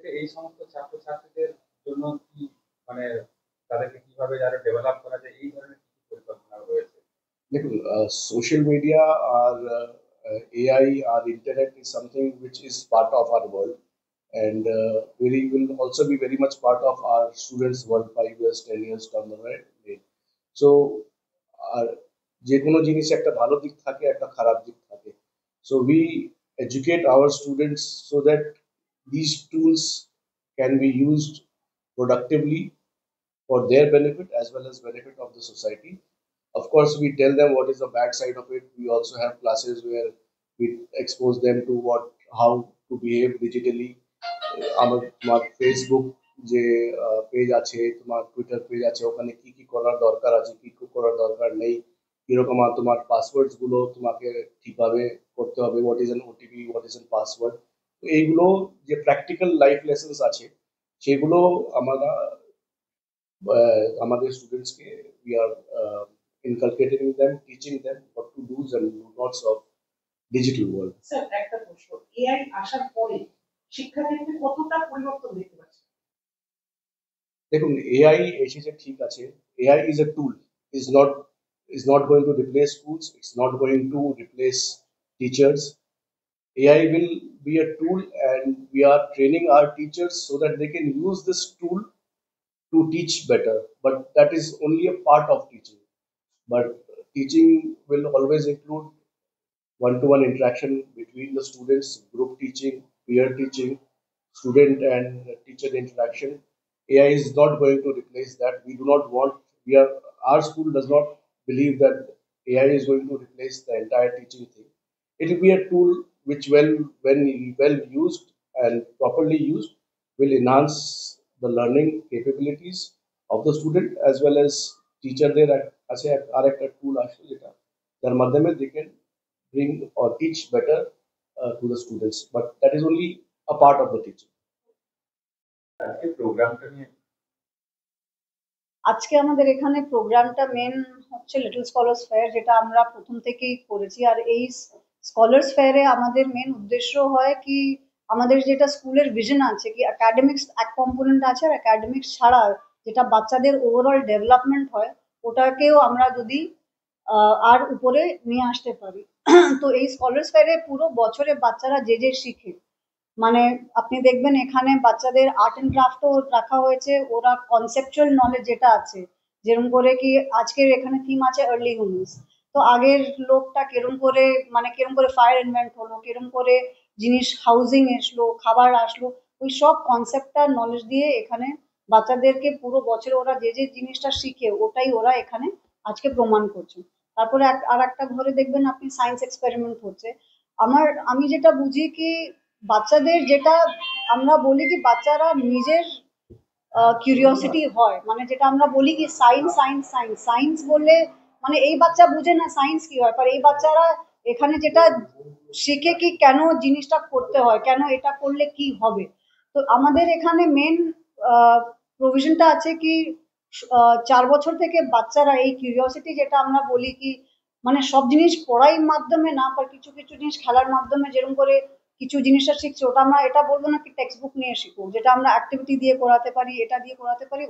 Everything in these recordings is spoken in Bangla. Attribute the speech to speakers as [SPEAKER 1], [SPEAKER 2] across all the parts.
[SPEAKER 1] সেক্ষেত্রে এই সমস্ত ছাত্রছাত্রীদের জন্য কি মানে তাদেরকে কিভাবে আরো ডেভেলপ করা যায় এই ধরনের কি পরিকল্পনা রয়েছে?
[SPEAKER 2] দেখুন, social media or AI or internet is something which is part of our world, and very will also be very much part of our students' world 5 years, 10 years down the line. So, আর যে কোনো জিনিসে একটা ভালো দিক থাকে, একটা খারাপ দিক থাকে। So we educate our students so that these tools can be used productively for their benefit as well as benefit of the society. Of course, we tell them what is the bad side of it. We also have classes where we expose them to how to behave digitally. আমার তোমার ফেসবুক যে পেজ আছে, তোমার টুইটার পেজ আছে, ওখানে কি কি করার দরকার আছে, কি কি করার দরকার নেই, কিরকম তোমার পাসওয়ার্ডস গুলো তোমাকে ঠিকভাবে করতে হবে, what is an OTP, what is an password. তো এইগুলো যে প্র্যাকটিক্যাল লাইফ লেসন্স আছে, সেগুলো আমরা আমাদের স্টুডেন্টসকে we are inculcating them, teaching them what to do's and do nots of digital world.
[SPEAKER 3] Sir একটা প্রশ্ন, এআই আসার পরে শিক্ষাক্ষেত্রে কতটা পরিবর্তন দেখতে পাচ্ছেন?
[SPEAKER 2] দেখুন, এআই এসেছে ঠিক আছে, AI is a tool, is not going to replace schools, it's not going to replace teachers. AI will be a tool, and we are training our teachers so that they can use this tool to teach better, but that is only a part of teaching. But teaching will always include one-to-one interaction between the students, group teaching, peer teaching, student and teacher interaction. AI is not going to replace that. We do not want, our school does not believe that AI is going to replace the entire teaching thing. It will be a tool which, when well used and properly used, will enhance the learning capabilities of the student as well as teacher. There আছে আর একটা টুল আসে যেটা যার মাধ্যমে they can bring or teach better to the students, but that is only a part of the teaching.
[SPEAKER 1] আজকে প্রোগ্রামটা নিয়ে
[SPEAKER 4] আজকে আমাদের এখানে প্রোগ্রামটা মেন হচ্ছে লিটল স্কলার্স ফেয়ার, যেটা আমরা প্রথম থেকেই করেছি। আর এই স্কলার্স ফেয়ারে আমাদের মেন উদ্দেশ্য হয় কি, আমাদের যেটা স্কুলের ভিশন আছে কি একাডেমিক্স এক কম্পোনেন্ট আছে, আর একাডেমিক্স ছাড়া যেটা বাচ্চাদের ওভারঅল ডেভেলপমেন্ট হয় ওটাকেও আমরা যদি আর উপরে নিয়ে আসতে পারি। তো এই স্কলার্স ফেয়ারে পুরো বছরে বাচ্চারা যে শিখে, মানে আপনি দেখবেন এখানে বাচ্চাদের আর্ট অ্যান্ড ক্রাফটও রাখা হয়েছে, ওরা কনসেপচুয়াল নলেজ যেটা আছে, যেরকম করে কি আজকের এখানে থিম আছে আর্লি হিউম্যানস। তো আগের লোকটা কেরম করে ফায়ার ইনভেন্ট হলো, কেরম করে জিনিস হাউজিং আসলো, খাবার আসলো, ওই সব কনসেপ্টটা নলেজ দিয়ে এখানে বাচ্চাদেরকে পুরো বছরে ওরা যে জিনিসটা শিখে ওটাই ওরা এখানে আজকে প্রমাণ করছে। তারপরে আর একটা ঘরে দেখবেন আপনি সায়েন্স এক্সপেরিমেন্ট হচ্ছে। আমি যেটা বুঝি কি, বাচ্চাদের যেটা আমরা বলি কি বাচ্চারা নিজের কিউরিওসিটি হয়, মানে যেটা আমরা বলি কি সায়েন্স সায়েন্স সায়েন্স সায়েন্স বললে মানে এই বাচ্চা বুঝে না সায়েন্স কি হয়, আর এই বাচ্চারা এখানে যেটা শিখে কি কেন জিনিসটা করতে হয়, কেন এটা করলে কি হবে। তো আমাদের এখানে মেন প্রভিশনটা আছে কি 4 বছর থেকে বাচ্চারা এই কিউরিওসিটি যেটা আমরা বলি কি, মানে সব জিনিস পড়াই মাধ্যমে না, আর কিছু কিছু জিনিস খেলার মাধ্যমে যেরকম করে কিছু জিনিসটা শিখছে, ওটা আমরা এটা বলবো না কি টেক্সট বুক নিয়ে শিখবো, যেটা আমরা অ্যাক্টিভিটি দিয়ে করাতে পারি, এটা দিয়ে করাতে পারি,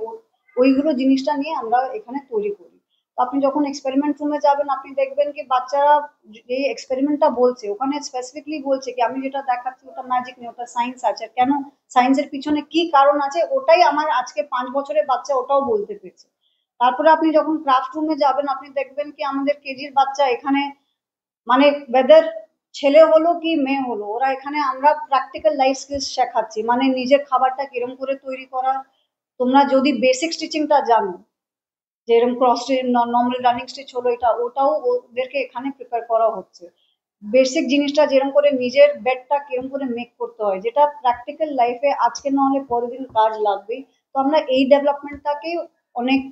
[SPEAKER 4] ওইগুলো জিনিসটা নিয়ে আমরা এখানে তৈরি করি। তো আপনি যখন এক্সপেরিমেন্ট রুমে যাবেন আপনি দেখবেন কি বাচ্চারা এই এক্সপেরিমেন্টটা বলছে, ওখানে স্পেসিফিকলি বলছে কি আমি যেটা দেখাচ্ছি ওটা ম্যাজিক নেই, ওটা সায়েন্স আছে, কেন সায়েন্সের পিছনে কি কারণ আছে ওটাই আমার আজকে 5 বছরের বাচ্চা ওটাও বলতে পেরেছে। তারপরে আপনি যখন ক্রাফট রুমে যাবেন আপনি দেখবেন কি আমাদের কেজির বাচ্চা এখানে, মানে ওয়েদার ছেলে হলো কি মেয়ে হলো, ওরা এখানে আমরা প্র্যাকটিক্যাল লাইফ স্কিলস শেখাচ্ছি, মানে নিজের খাবারটা কিরম করে তৈরি করা। তোমরা যদি বেসিক স্টিচিংটা জানো, যেরকম cross stitch, normal running stitch হলো, এটা ওটাও ওদেরকে এখানে প্রিপেয়ার করা হচ্ছে। বেসিক জিনিসটা যেরকম করে নিজের বেডটা কিরম করে মেক করতে হয়, যেটা প্র্যাকটিক্যাল লাইফে আজকে না হলে পরের দিন কাজ লাগবেই। তো আমরা এই ডেভেলপমেন্টটাকে অনেক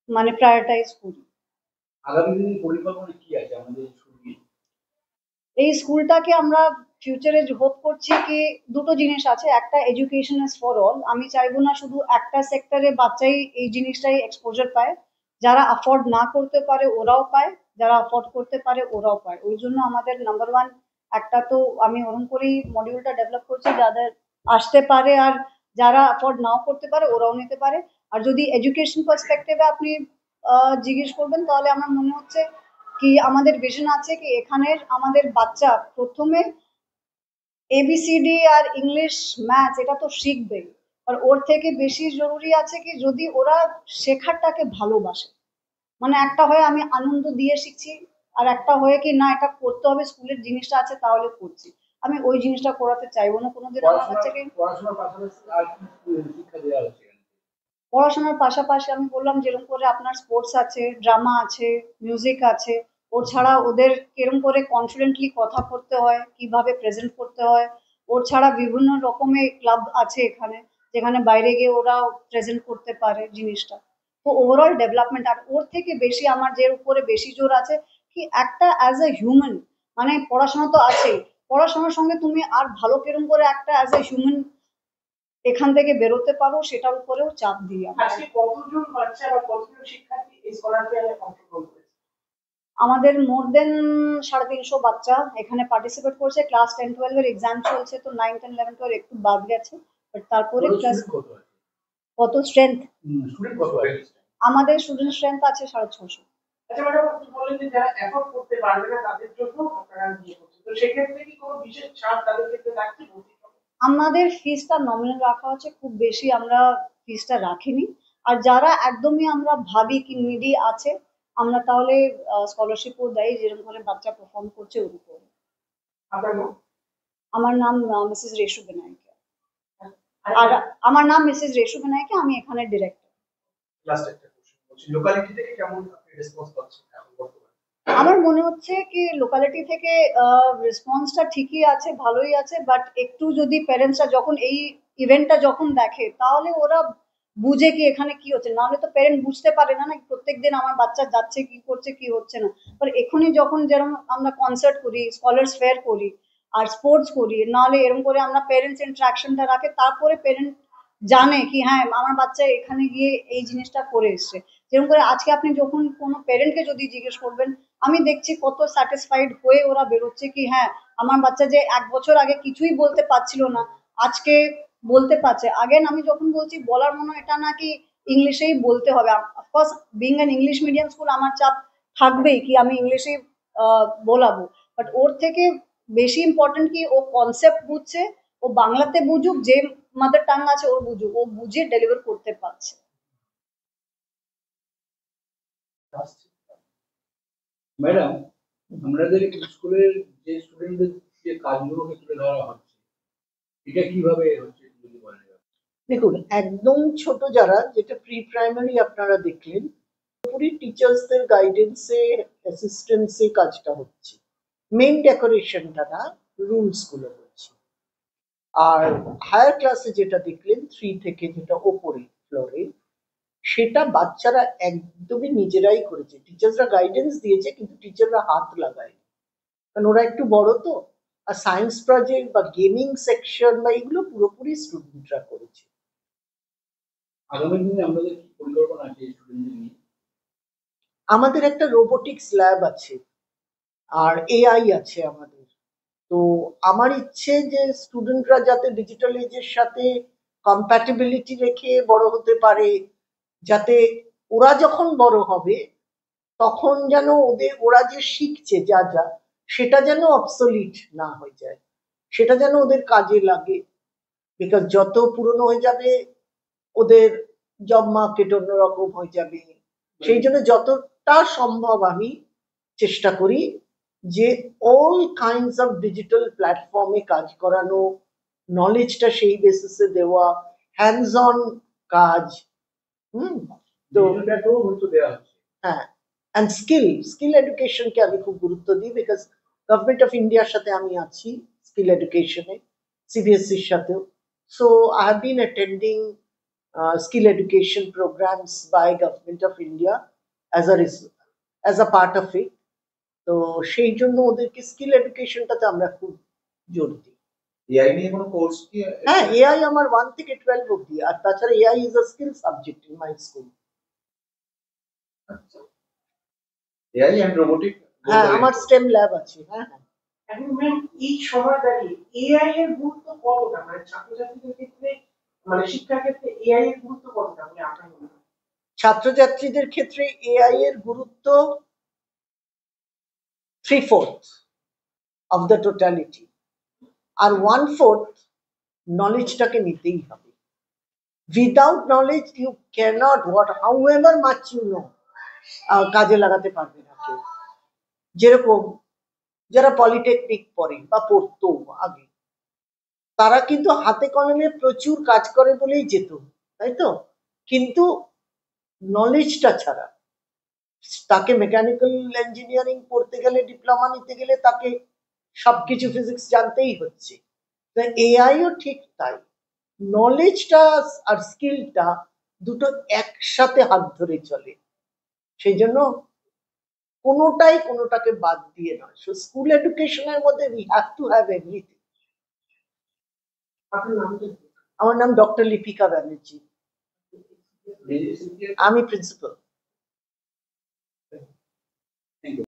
[SPEAKER 4] মানে প্রায়োরিটাইজ করি।
[SPEAKER 1] আগামী দিনের পরিকল্পনা কি আছে আমাদের স্কুলে?
[SPEAKER 4] এই স্কুলটাকে আমরা ফিউচারে হোপ করছি কি দুটো জিনিস আছে, একটা এডুকেশন ইজ ফর অল। আমি চাইবো না শুধু একটা সেক্টরে বাচ্চাই এই জিনিসটাই এক্সপোজার পায়, যারা অ্যাফোর্ড না করতে পারে ওরাও পায়, যারা অ্যাফোর্ড করতে পারে ওরাও পায়। ওই জন্য আমাদের নাম্বার ওয়ান একটা তো আমি ওরকম করেই মডিউলটা ডেভেলপ করছি, যাদের আসতে পারে, আর যারা অ্যাফোর্ড নাও করতে পারে ওরাও নিতে পারে। আর যদি এডুকেশন পার্সপেক্টিভে আপনি জিজ্ঞেস করবেন, তাহলে আমার মনে হচ্ছে কি আমাদের ভিশন আছে কি এখানের আমাদের বাচ্চা প্রথমে এবিসিডি আর ইংলিশ ম্যাথ এটা তো শিখবেই, আর ওর থেকে বেশি জরুরি আছে কি যদি ওরা শেখারটাকে ভালোবাসে। মানে একটা হয় আমি আনন্দ দিয়ে শিখছি, আর একটা হয় কি না এটা করতে হবে, স্কুলের জিনিসটা আছে তাহলে করছি। আমি ওই জিনিসটা করাতে চাইবো না কোনোদিন আমার বাচ্চাকে।
[SPEAKER 2] পড়াশোনার পাশাপাশি আর কি শিক্ষা দেওয়া হচ্ছে?
[SPEAKER 4] পড়াশোনার পাশাপাশি আমি বললাম যেরকম করে আপনার স্পোর্টস আছে, ড্রামা আছে, মিউজিক আছে, ওর ছাড়া ওদের কিরম করে কনফিডেন্টলি কথা করতে হয়, কিভাবে প্রেজেন্ট করতে হয়। ওর ছাড়া বিভিন্ন রকমের ক্লাব আছে এখানে, যেখানে বাইরে গিয়ে ওরা প্রেজেন্ট করতে পারে জিনিসটা। তো ওভারঅল ডেভেলপমেন্ট, আর ওর থেকে বেশি আমার যে উপরে বেশি জোর আছে কি একটা অ্যাজ এ হিউম্যান, মানে পড়াশোনা তো আছেই, পড়াশোনার সঙ্গে তুমি আর ভালো কিরম করে একটা অ্যাজ এ হিউম্যান এখান থেকে বেরোতে পারো সেটার উপরেও চাপ দিই আমরা।
[SPEAKER 3] আজকে কতজন বাচ্চা বা কতজন শিক্ষার্থী এই স্কলারশিপে অংশগ্রহণ করেছে?
[SPEAKER 4] আমাদের মোর দেন 350 বাচ্চা এখানে পার্টিসিপেট করছে। ক্লাস 10-12 এর এক্সাম চলছে, তো 9-10-11-12 একটু বাদ গেছে, বাট তারপরে ক্লাস কত স্ট্রেংথ
[SPEAKER 2] স্টুডেন্ট কত আছে?
[SPEAKER 4] আমাদের স্টুডেন্ট স্ট্রেংথ আছে 650।
[SPEAKER 3] আচ্ছা ম্যাডাম, আপনি বললেন যে যারা এফোর্ড করতে পারবে না তাদের জন্য আপনারা নিয়ে করছেন, তো সেক্ষেত্রে কি কোনো বিশেষ ছাড় তাদের ক্ষেত্রে থাকছে?
[SPEAKER 4] আমাদের ফিসটা নমিনাল রাখা আছে, খুব বেশি আমরা ফিসটা রাখিনি। আর যারা একদমই আমরা ভাবি কি নিডি আছে, আমরা তাহলে স্কলারশিপও দেয়, যেরকম করে বাচ্চা পারফর্ম করছে ওর উপরে।
[SPEAKER 3] আপনার নাম?
[SPEAKER 4] আমার নাম মিসেস রেশু বেনায়কে। আর আমার নাম মিসেস রেশু বেনায়কে, আমি এখানে ডিরেক্টর।
[SPEAKER 1] লাস্ট একটা কোশ্চেন বলছি, লোকালিটি থেকে কেমন আপনি রেসপন্স পাচ্ছেন এখন বর্তমানে?
[SPEAKER 4] আমার মনে হচ্ছে কি লোকালিটি থেকে রেসপন্সটা ঠিকই আছে, ভালোই আছে, বাট একটু যদি প্যারেন্টসরা যখন এই ইভেন্টটা যখন দেখে তাহলে ওরা বুঝে কি এখানে কি হচ্ছে, নাহলে তো প্যারেন্ট বুঝতে পারে না না প্রত্যেকদিন আমার বাচ্চা যাচ্ছে কি করছে কি হচ্ছে না। আর এখনই যখন যেরকম আমরা কনসার্ট করি, স্কলার্স ফেয়ার করি, আর স্পোর্টস করি, নাহলে এরকম করে আমরা প্যারেন্টস ইন্টারাকশনটা রাখে, তারপরে প্যারেন্ট জানে কি হ্যাঁ আমার বাচ্চা এখানে গিয়ে এই জিনিসটা করে এসছে। যেরকম করে আজকে আপনি যখন কোনো প্যারেন্টকে যদি জিজ্ঞেস করবেন, আমি দেখছি কত স্যাটিসফাইড হয়ে ওরা বেরোচ্ছে কি হ্যাঁ আমার বাচ্চা যে 1 বছর আগে কিছুই বলতে পারছিল না আজকে বলতে পারছে। আগেন আমি যখন বলছি বলার মনে এটা না কি ইংলিশেই বলতে হবে, of course being an English medium school আমার চাপ থাকবেই কি আমি ইংলিশেই বলাবো, বাট ওর থেকে বেশি ইম্পর্টেন্ট কি ও কনসেপ্ট বুঝছে, ও বাংলাতে বুঝুক, যে মাদার টাং আছে ওর বুঝুক, ও বুঝে ডেলিভার করতে পারছে।
[SPEAKER 2] ম্যাডাম, আমাদের স্কুলের যে স্টুডেন্টদের যে কাজগুলোকে তুলে ধরা হচ্ছে, এটা কিভাবে হচ্ছে যদি বলেন?
[SPEAKER 5] দেখুন, একদম ছোট যারা, যেটা প্রি প্রাইমারি আপনারা দেখলেন, পুরোপুরি টিচার্সদের গাইডেন্সে অ্যাসিস্ট্যান্সে কাজটা হচ্ছে। মেইন ডেকোরেশনটা না, রুমস গুলো হচ্ছে। আর হায়ার ক্লাসে যেটা দেখলেন 3 থেকে যেটা ওপরে ফ্লোরে, সেটা বাচ্চারা একদমই নিজেরাই করেছে। টিচার্সরা গাইডেন্স দিয়েছে কিন্তু টিচাররা হাত লাগায়, কারণ ওরা একটু বড় তো। আর সায়েন্স প্রজেক্ট বা গেমিং সেকশন বা এগুলো পুরোপুরি স্টুডেন্টরা করেছে।
[SPEAKER 2] আগামী দিনে আমাদের কি পরিকল্পনা আছে স্টুডেন্টদের নিয়ে?
[SPEAKER 5] আমাদের একটা রোবোটিক্স ল্যাব আছে আর এআই আছে আমাদের। তো আমার ইচ্ছে যে স্টুডেন্টরা যাতে ডিজিটাল এজের সাথে কম্প্যাটিবিলিটি রেখে বড় হতে পারে, যাতে ওরা যখন বড় হবে তখন যেন ওরা যে শিখছে যা যা সেটা যেন অবসলিট না হয়ে যায়, সেটা যেন ওদের কাজে লাগে। বিকজ যত পুরনো হয়ে যাবে ওদের জব মার্কেট অন্যরকম হয়ে যাবে। সেই জন্য যতটা সম্ভব আমি চেষ্টা করি যে অল কাইন্ডস অফ ডিজিটাল প্ল্যাটফর্মে কাজ করানো, নলেজটা সেই বেসিসে দেওয়া, হ্যান্ডস অন কাজ। তো
[SPEAKER 2] গুরুত্ব দেওয়া হচ্ছে।
[SPEAKER 5] হ্যাঁ, অ্যান্ড স্কিল এডুকেশনকে আমি খুব গুরুত্ব দিই, বিকজ গভর্নমেন্ট অফ ইন্ডিয়ার সাথে আমি আছি স্কিল এডুকেশনে, সিবিএসসির সাথেও। So I have been attending skill education programs by Government of India as a part of it. তো সেই জন্য ওদেরকে স্কিল এডুকেশনটাতে আমরা খুব জোর দিই।
[SPEAKER 1] এআই নিয়ে কোনো কোর্স কি?
[SPEAKER 5] হ্যাঁ, এআই আমার 1 থেকে 12 অবধি, আর তাছাড়া AI is a skill subject in my school.
[SPEAKER 1] আচ্ছা, এআই এন্ড রোবোটিক।
[SPEAKER 5] হ্যাঁ, আমার স্টেম ল্যাব আছে। হ্যাঁ হ্যাঁ।
[SPEAKER 3] এখন ম্যাম এই সময় দাঁড়িয়ে এআই এর গুরুত্ব কতটা, মানে ছাত্রছাত্রীদের ক্ষেত্রে, মানে শিক্ষার ক্ষেত্রে এআই এর গুরুত্ব কতটা বলে আপনার মনে হয়?
[SPEAKER 5] ছাত্রছাত্রীদের ক্ষেত্রে এআই এর গুরুত্ব 3/4 অফ দ্য টোটালিটি, আর 1/4 নলেজটাকে নিতেই হবে। Without knowledge you cannot however much you know কাজে লাগাতে পারবে না কেউ। যেরকম যারা পলিটেকনিক পড়ে বা পড়তো আগে, তারা কিন্তু হাতে কলমে প্রচুর কাজ করে বলেই যেত, তাই তো? কিন্তু নলেজটা ছাড়া, তাকে মেকানিক্যাল ইঞ্জিনিয়ারিং পড়তে গেলে, ডিপ্লোমা নিতে গেলে তাকে সবকিছু ফিজিক্স জানতেই হচ্ছে। এআইও ঠিক তাই, নলেজটা আর স্কিলটা দুটো একসাথে হাত ধরে চলে। সেই জন্য কোনোটাই কোনোটাকে বাদ দিয়ে নয়। সো স্কুল এডুকেশনের মধ্যে we have to have everything.
[SPEAKER 3] আপনার নাম কি?
[SPEAKER 5] আমার নাম ডক্টর লিপিকা ব্যানার্জি, আমি প্রিন্সিপাল।